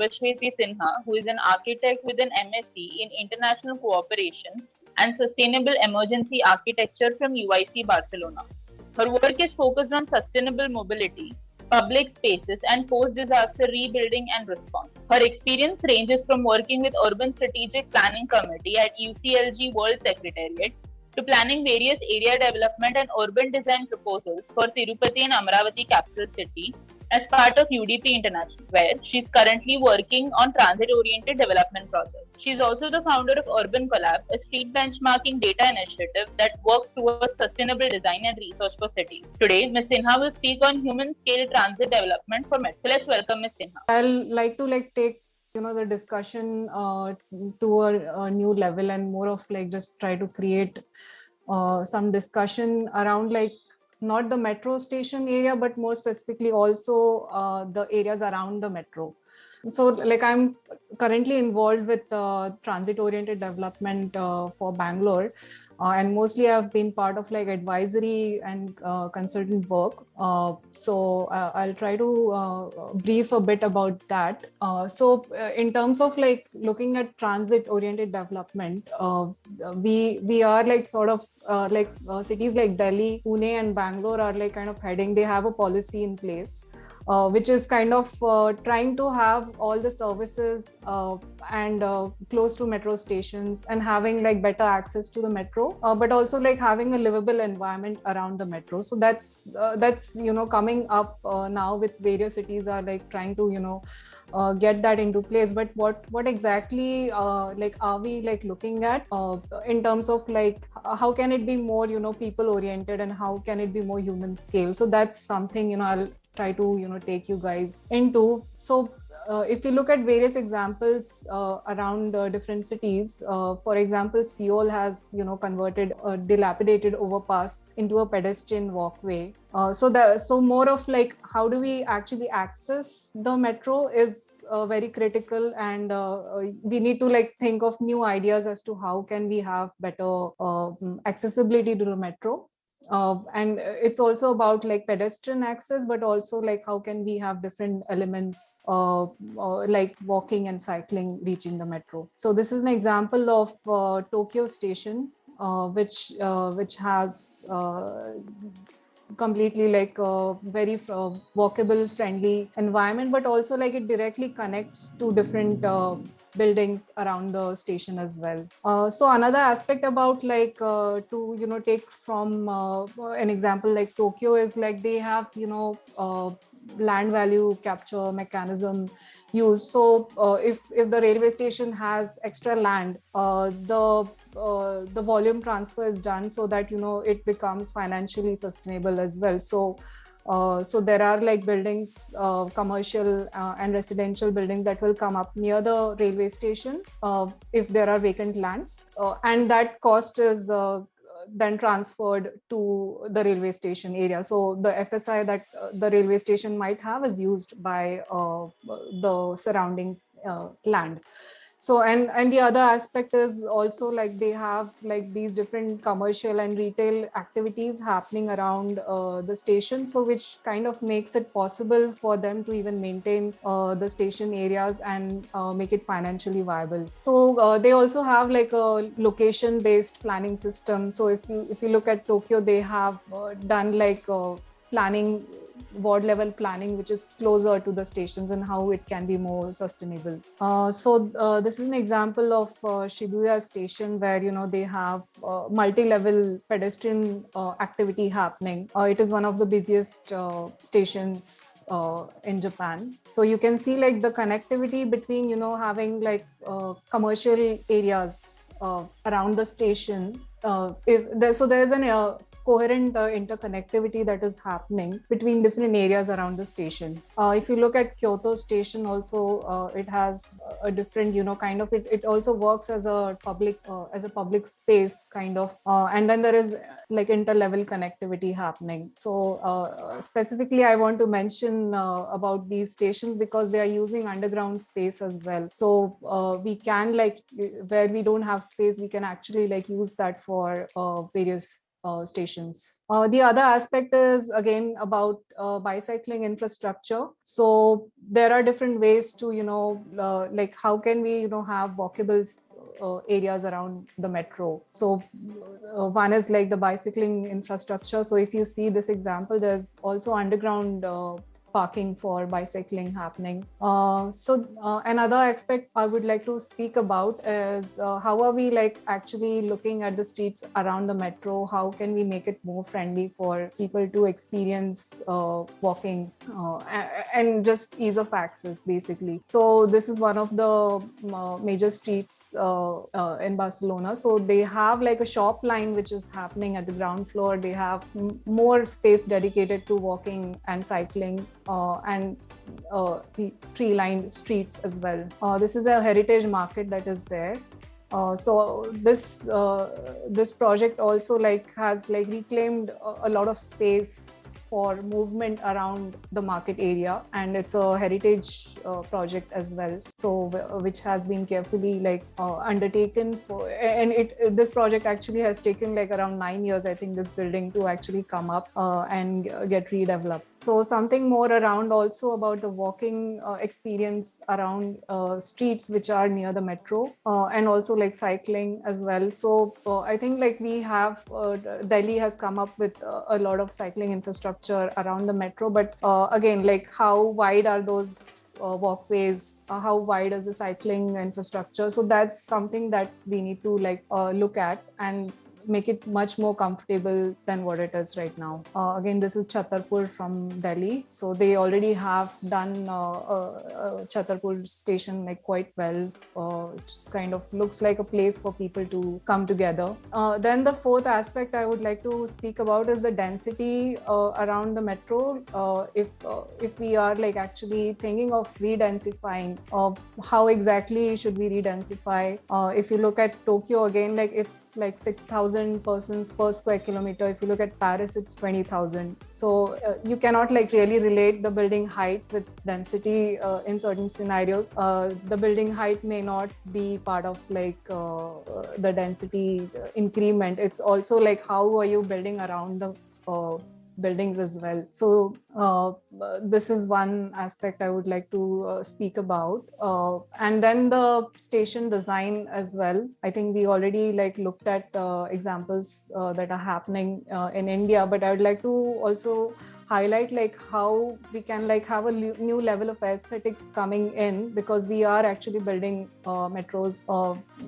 Shubhashweti Sinha, who is an architect with an MSc in International Cooperation and Sustainable Emergency Architecture from UIC Barcelona. Her work is focused on sustainable mobility, public spaces, and post disaster rebuilding and response. Her experience ranges from working with Urban Strategic Planning Committee at UCLG World Secretariat to planning various area development and urban design proposals for Tirupati and Amaravati capital city as part of UDP International, where she is currently working on transit-oriented development projects. She is also the founder of UrbancoLAB, a street benchmarking data initiative that works towards sustainable design and research for cities. Today, Ms. Sinha will speak on human scale transit development for metro. So let's welcome Ms. Sinha. I'll like to take the discussion to a new level and more of just try to create some discussion around not the metro station area, but more specifically also the areas around the metro. So I'm currently involved with transit oriented development for Bangalore. And mostly I've been part of advisory and consultant work. So I'll try to brief a bit about that. So in terms of looking at transit oriented development, we are sort of cities like Delhi, Pune and Bangalore are kind of heading, they have a policy in place. Which is kind of trying to have all the services and close to metro stations and having better access to the metro, but also having a livable environment around the metro. So that's coming up now with various cities are trying to get that into place. But what exactly are we looking at in terms of how can it be more people oriented and how can it be more human scale? So that's something I'll try to take you guys into. So if you look at various examples around different cities, for example, Seoul has converted a dilapidated overpass into a pedestrian walkway. So more of how do we actually access the metro is very critical, and we need to think of new ideas as to how can we have better accessibility to the metro. And it's also about pedestrian access, but also how can we have different elements like walking and cycling reaching the metro. So this is an example of Tokyo Station, which has completely very walkable friendly environment, but also it directly connects to different buildings around the station as well. So another aspect about to take from an example like Tokyo is they have land value capture mechanism used. So if the railway station has extra land, the volume transfer is done so that it becomes financially sustainable as well. So there are buildings, commercial and residential buildings that will come up near the railway station if there are vacant lands, and that cost is then transferred to the railway station area. So the FSI that the railway station might have is used by the surrounding land. So and the other aspect is also they have these different commercial and retail activities happening around the station, so which kind of makes it possible for them to even maintain the station areas and make it financially viable. So they also have a location based planning system. So if you look at Tokyo, they have done planning, ward level planning, which is closer to the stations and how it can be more sustainable. So this is an example of Shibuya station where they have multi-level pedestrian activity happening. It is one of the busiest stations in Japan. So you can see the connectivity between having commercial areas around the station is there. So there is an coherent interconnectivity that is happening between different areas around the station. If you look at Kyoto station also, it has a different, kind of, it also works as a public space kind of, and then there is inter-level connectivity happening. So specifically, I want to mention about these stations because they are using underground space as well. So we can where we don't have space, we can actually use that for various stations. The other aspect is again about bicycling infrastructure. So there are different ways to, like how can we, have walkable areas around the metro. So one is like the bicycling infrastructure. So if you see this example, there's also underground parking for bicycling happening. Another aspect I would like to speak about is how are we like actually looking at the streets around the metro? How can we make it more friendly for people to experience walking and just ease of access, basically. So this is one of the major streets in Barcelona. So they have like a shop line which is happening at the ground floor. They have more space dedicated to walking and cycling. And tree-lined streets as well. This is a heritage market that is there. So this project also like has like reclaimed a lot of space for movement around the market area, and it's a heritage project as well, so which has been carefully like undertaken for, and this project actually has taken like around 9 years, I think, this building to actually come up and get redeveloped. So something more around also about the walking experience around streets which are near the metro, and also like cycling as well. So I think like we have Delhi has come up with a lot of cycling infrastructure around the metro, but again, like how wide are those walkways, how wide is the cycling infrastructure? So that's something that we need to like look at and make it much more comfortable than what it is right now. Again, this is Chhatarpur from Delhi. So they already have done Chhatarpur station like quite well. It kind of looks like a place for people to come together. Then the fourth aspect I would like to speak about is the density around the metro. If we are like actually thinking of redensifying, how exactly should we redensify? If you look at Tokyo again, like it's like 6,000 persons per square kilometer. If you look at Paris, it's 20,000. So you cannot like really relate the building height with density in certain scenarios. The building height may not be part of like the density increment. It's also like how are you building around the buildings as well. So this is one aspect I would like to speak about. And then the station design as well. I think we already like looked at examples that are happening in India, but I would like to also highlight like how we can like have a new level of aesthetics coming in, because we are actually building metros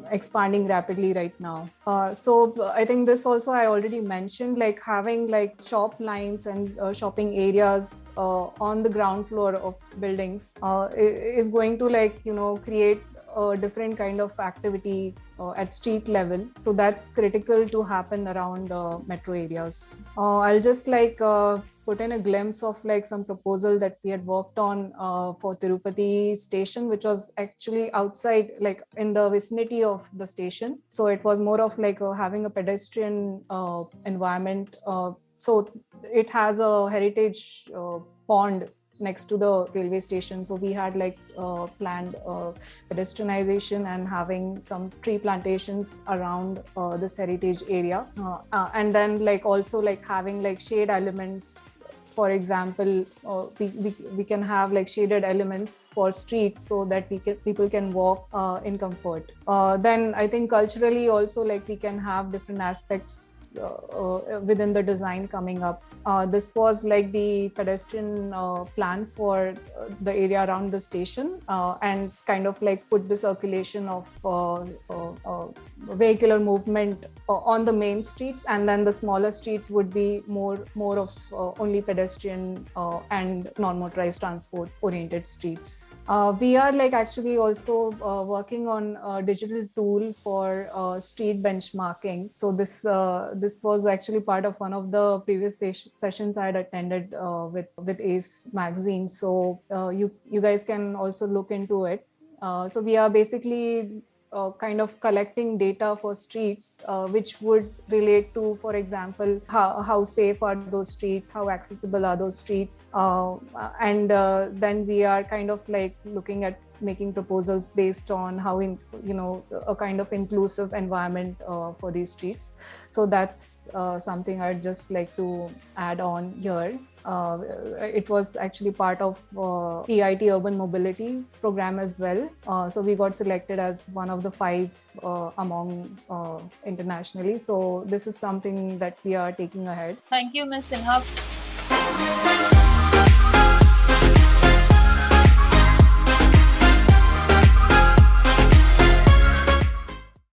expanding rapidly right now. So I think this also I already mentioned, like having like shop lines and shopping areas on the ground floor of buildings is going to like create a different kind of activity at street level. So that's critical to happen around metro areas. I'll just like put in a glimpse of like some proposal that we had worked on for Tirupati station, which was actually outside, like in the vicinity of the station. So it was more of like having a pedestrian environment. So it has a heritage pond next to the railway station. So we had like planned pedestrianization and having some tree plantations around this heritage area. And then like also like having like shade elements. For example, we can have like shaded elements for streets so that people can walk in comfort. Then I think culturally also like we can have different aspects within the design coming up. This was like the pedestrian plan for the area around the station, and kind of like put the circulation of vehicular movement on the main streets, and then the smaller streets would be more of only pedestrian and non-motorized transport oriented streets. We are like actually also working on a digital tool for street benchmarking. So this was actually part of one of the previous sessions I had attended with ACE magazine. So you guys can also look into it. So we are basically kind of collecting data for streets, which would relate to, for example, how safe are those streets, how accessible are those streets, and then we are kind of like looking at making proposals based on how a kind of inclusive environment for these streets. So that's something I'd just like to add on here. It was actually part of EIT Urban Mobility program as well. So we got selected as one of the 5 among internationally. So this is something that we are taking ahead. Thank you, Ms. Sinha.